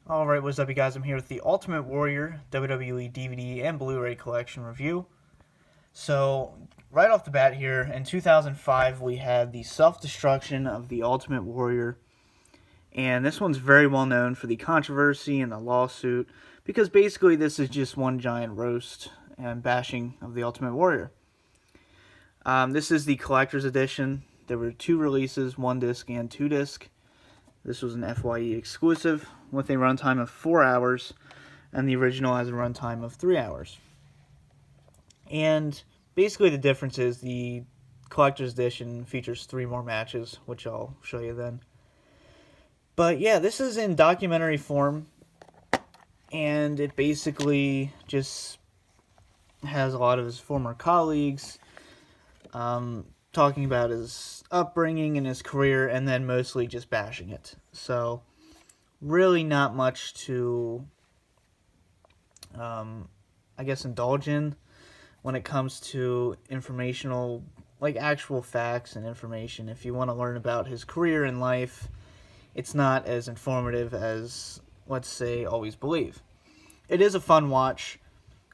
Alright, what's up you guys? I'm here with the Ultimate Warrior WWE DVD and Blu-ray collection review. So, right off the bat here, in 2005 we had the self-destruction of the Ultimate Warrior. And this one's very well known for the controversy and the lawsuit, because basically this is just one giant roast and bashing of the Ultimate Warrior. This is the collector's edition. There were 2 releases, 1 disc and 2 disc. This was an FYE exclusive with a runtime of 4 hours, and the original has a runtime of 3 hours. And basically the difference is the collector's edition features 3 more matches, which I'll show you then. But yeah, this is in documentary form, and it basically just has a lot of his former colleagues talking about his upbringing and his career, and then mostly just bashing it. So, really not much to, I guess, indulge in when it comes to informational, like actual facts and information. If you want to learn about his career and life, it's not as informative as, let's say, Always Believe. It is a fun watch.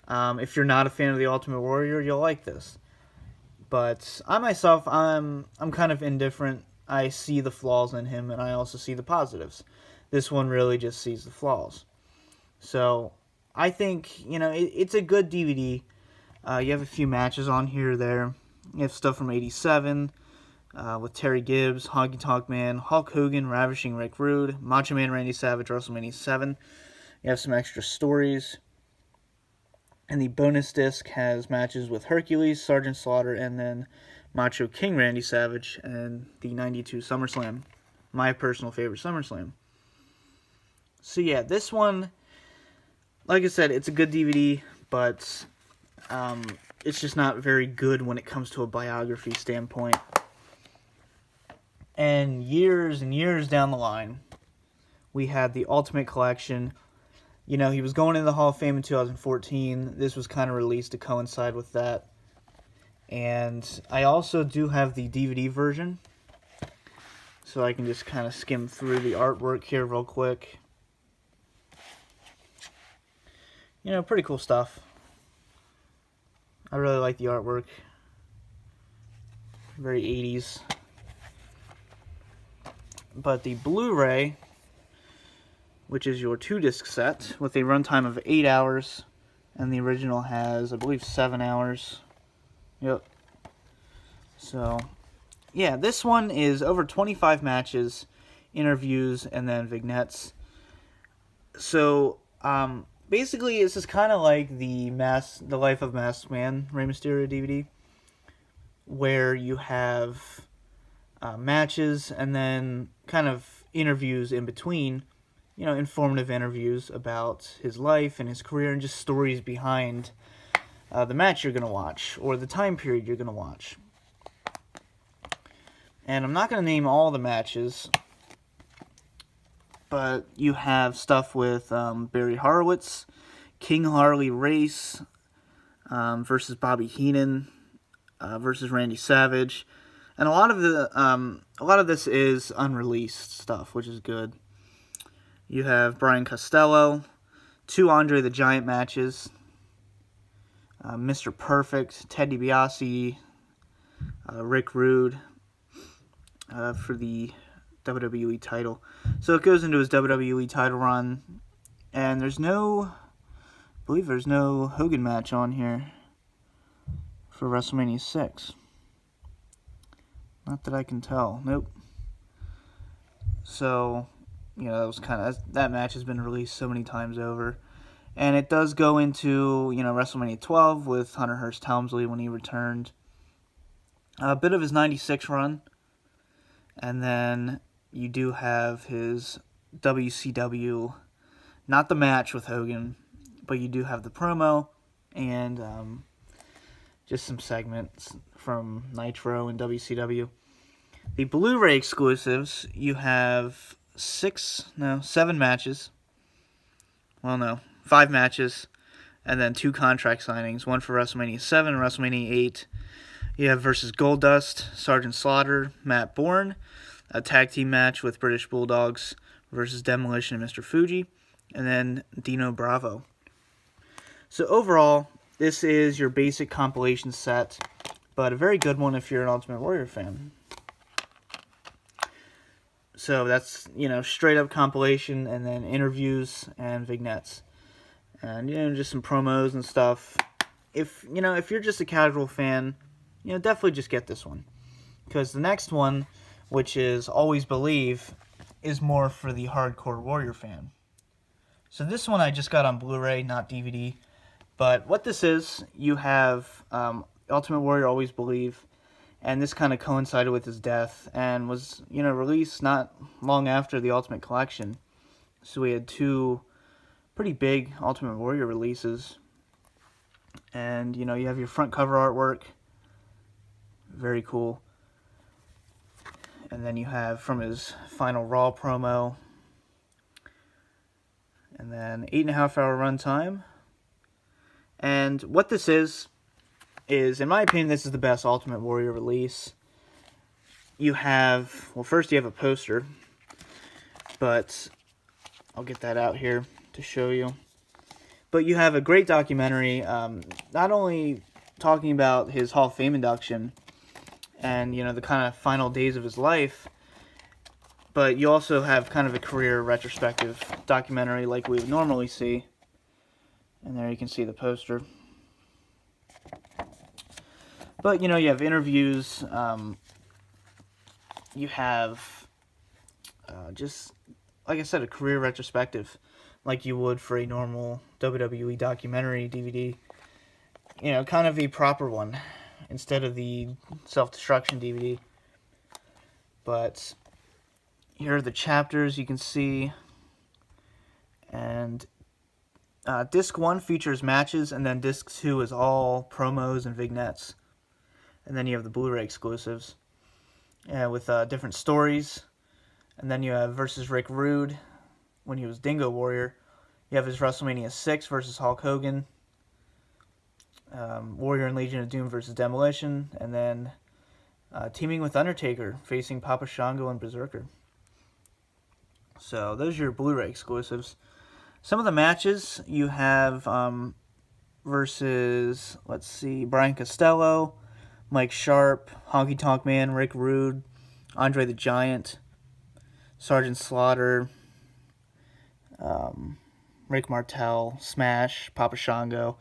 If you're not a fan of The Ultimate Warrior, you'll like this. But I myself, I'm kind of indifferent. I see the flaws in him, and I also see the positives. This one really just sees the flaws. So, I think, it's a good DVD. You have a few matches on here or there. You have stuff from 87, with Terry Gibbs, Honky Tonk Man, Hulk Hogan, Ravishing Rick Rude, Macho Man Randy Savage, WrestleMania 7. You have some extra stories. And the bonus disc has matches with Hercules, Sergeant Slaughter, and then Macho King Randy Savage and the 92 SummerSlam. My personal favorite SummerSlam. So yeah, this one, like I said, it's a good DVD, but it's just not very good when it comes to a biography standpoint. And years down the line, we had the Ultimate Collection. He was going into the Hall of Fame in 2014. This was kind of released to coincide with that. And I also do have the DVD version, so I can just kind of skim through the artwork here real quick. Pretty cool stuff. I really like the artwork. Very 80s. But the Blu-ray, which is your 2-disc set, with a runtime of 8 hours, and the original has, I believe, 7 hours. Yep. So, yeah, this one is over 25 matches, interviews, and then vignettes. So, basically, this is kind of like the Life of Masked Man Rey Mysterio DVD, where you have matches and then kind of interviews in between. Informative interviews about his life and his career and just stories behind the match you're going to watch or the time period you're going to watch. And I'm not going to name all the matches, but you have stuff with Barry Horowitz, King Harley Race versus Bobby Heenan versus Randy Savage, and a lot of this is unreleased stuff, which is good. You have Brian Costello, 2 Andre the Giant matches, Mr. Perfect, Ted DiBiase, Rick Rude for the WWE title. So it goes into his WWE title run, and I believe there's no Hogan match on here for WrestleMania 6. Not that I can tell. Nope. So, that match has been released so many times over. And it does go into, WrestleMania 12 with Hunter Hearst Helmsley when he returned. A bit of his 96 run. And then you do have his WCW, not the match with Hogan, but you do have the promo and just some segments from Nitro and WCW. The Blu-ray exclusives, you have 7 matches. Well, no, 5 matches, and then 2 contract signings, one for WrestleMania 7 and WrestleMania 8. You have versus Goldust, Sergeant Slaughter, Matt Bourne, a tag team match with British Bulldogs versus Demolition and Mr. Fuji, and then Dino Bravo. So overall, this is your basic compilation set, but a very good one if you're an Ultimate Warrior fan. So that's, straight up compilation, and then interviews and vignettes. And, just some promos and stuff. If you're just a casual fan, definitely just get this one. Because the next one, which is Always Believe, is more for the hardcore Warrior fan. So this one I just got on Blu-ray, not DVD. But what this is, you have Ultimate Warrior Always Believe, and this kind of coincided with his death, and was, released not long after the Ultimate Collection. So we had two pretty big Ultimate Warrior releases. And, you have your front cover artwork. Very cool. And then you have from his final Raw promo. And then 8.5 hour runtime. And what this is, in my opinion, this is the best Ultimate Warrior release. You have, well, first you have a poster, but I'll get that out here to show you. But you have a great documentary, not only talking about his Hall of Fame induction and, the kind of final days of his life, but you also have kind of a career retrospective documentary like we would normally see. And there you can see the poster. But, you have interviews, you have just, like I said, a career retrospective, like you would for a normal WWE documentary DVD. Kind of a proper one, instead of the self-destruction DVD. But here are the chapters you can see. And Disc 1 features matches, and then Disc 2 is all promos and vignettes. And then you have the Blu-Ray exclusives with different stories. And then you have versus Rick Rude when he was Dingo Warrior. You have his WrestleMania 6 versus Hulk Hogan. Warrior and Legion of Doom versus Demolition. And then teaming with Undertaker, facing Papa Shango and Berserker. So those are your Blu-ray exclusives. Some of the matches you have versus, let's see, Brian Costello, Mike Sharp, Honky Tonk Man, Rick Rude, Andre the Giant, Sergeant Slaughter, Rick Martel, Smash, Papa Shango.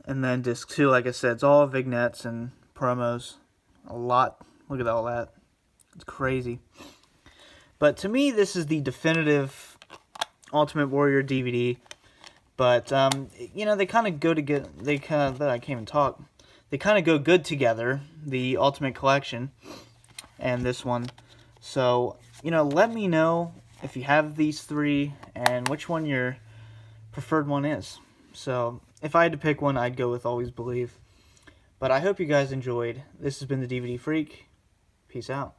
And then Disc 2, like I said, it's all vignettes and promos. A lot. Look at all that. It's crazy. But to me, this is the definitive Ultimate Warrior DVD. But, they kind of go together. I can't even talk. They kind of go good together, the Ultimate Collection and this one. So, let me know if you have these three and which one your preferred one is. So, if I had to pick one, I'd go with Always Believe. But I hope you guys enjoyed. This has been the DVD Freak. Peace out.